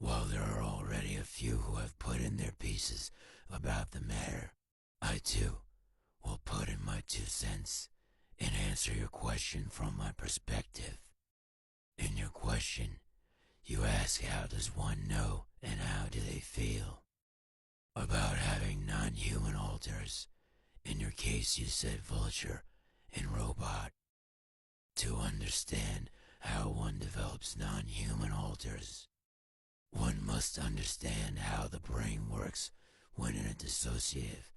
While there are already a few who have put in their pieces about the matter, I too will put in my 2 cents and answer your question from my perspective. In your question, you ask how does one know and how do they feel about having non-human alters. In your case you said vulture and robot. To understand how one develops non-human alters, one must understand how the brain works when in a dissociative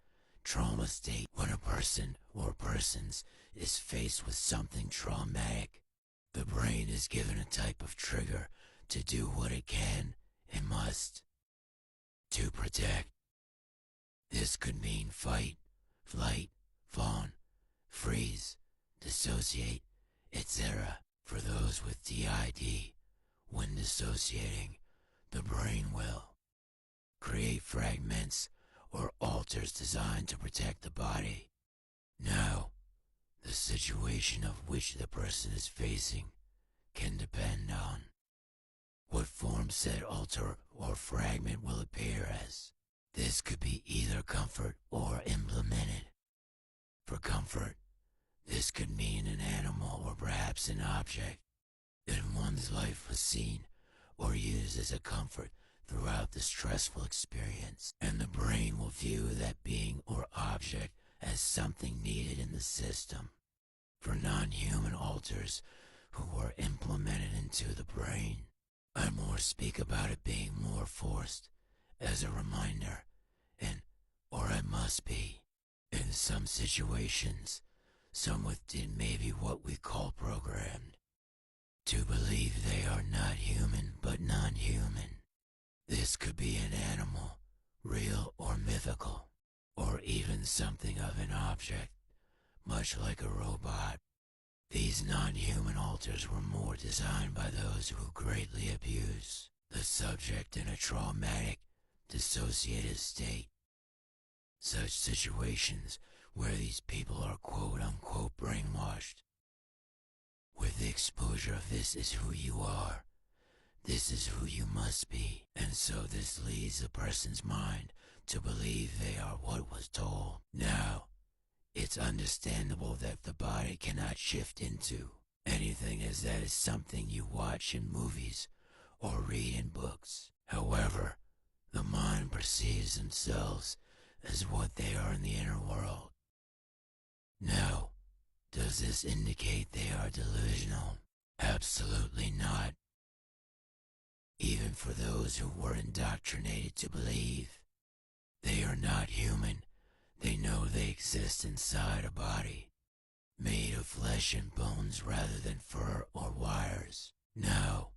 trauma state. When a person or persons is faced with something traumatic, the brain is given a type of trigger to do what it can and must to protect. This could mean fight, flight, fawn, freeze, dissociate, etc. For those with DID, when dissociating, the brain will create fragments or alters designed to protect the body. Now, the situation of which the person is facing can depend on what form said alter or fragment will appear as. This could be either comfort or implemented. For comfort, this could mean an animal or perhaps an object in one's life was seen or used as a comfort throughout the stressful experience, and the brain will view that being or object as something needed in the system. For non-human alters who are implemented into the brain, I more speak about it being more forced as a reminder, and or I must be. In some situations, some within may be what we call programmed to believe they are not human but non-human. This could be an animal, real or mythical, or even something of an object, much like a robot. These non-human alters were more designed by those who greatly abuse the subject in a traumatic, dissociative state. Such situations where these people are quote-unquote brainwashed with the exposure of this is who you are, this is who you must be, and so this leads a person's mind to believe they are what was told. Now, it's understandable that the body cannot shift into anything as that is something you watch in movies or read in books. However, the mind perceives themselves as what they are in the inner world. Now, does this indicate they are delusional? Absolutely not. Even for those who were indoctrinated to believe they are not human, they know they exist inside a body made of flesh and bones rather than fur or wires. Now,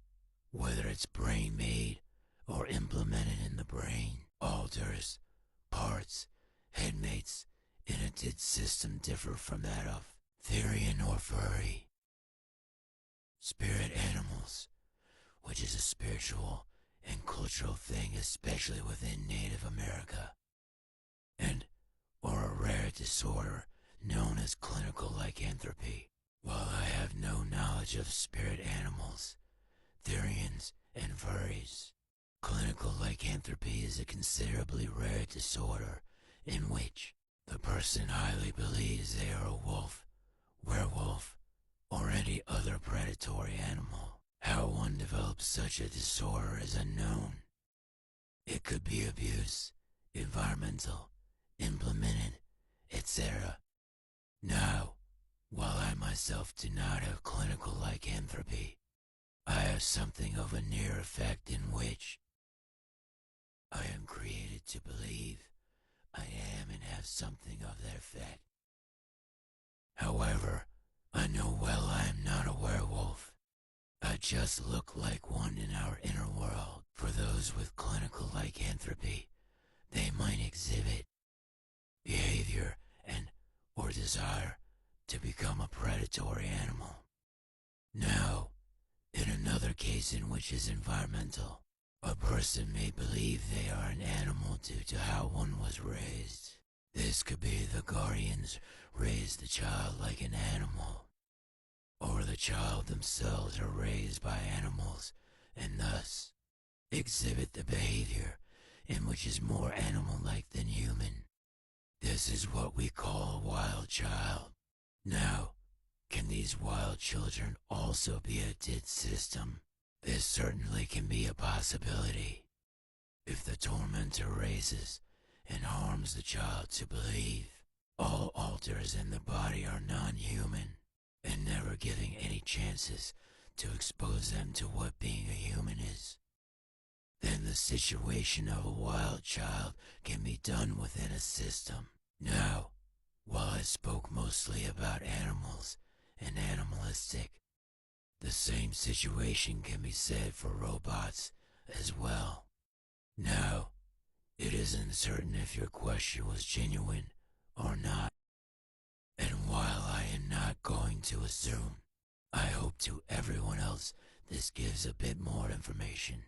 whether it's brain-made or implemented in the brain, alters, parts, headmates in a did system differ from that of Therian or furry. Spirit animals, which is a spiritual and cultural thing especially within Native America, and or a rare disorder known as clinical lycanthropy. While I have no knowledge of spirit animals, Therians, and furries, clinical lycanthropy is a considerably rare disorder in which the person highly believes they are a wolf, werewolf, or any other predatory animal. How one develops such a disorder is unknown. It could be abuse, environmental, implemented, etc. Now, while I myself do not have clinical lycanthropy, I have something of a near effect in which I am created to believe I am and have something of that effect. However, I know well I am not a werewolf. I just look like one in our inner world. For those with clinical lycanthropy, they might exhibit behavior and or desire to become a predatory animal. Now, in another case in which is environmental, a person may believe they are an animal due to how one was raised. This could be the guardians raised the child like an animal, or the child themselves are raised by animals and thus exhibit the behavior in which is more animal-like than human. This is what we call a wild child. Now, can these wild children also be a did system? This certainly can be a possibility. If the tormentor raises and harms the child to believe all alters in the body are non-human, and never giving any chances to expose them to what being a human is, then the situation of a wild child can be done within a system. Now, while I spoke mostly about animals and animalistic, the same situation can be said for robots as well. Now, it isn't certain if your question was genuine or not, and while I am not going to assume, I hope to everyone else this gives a bit more information.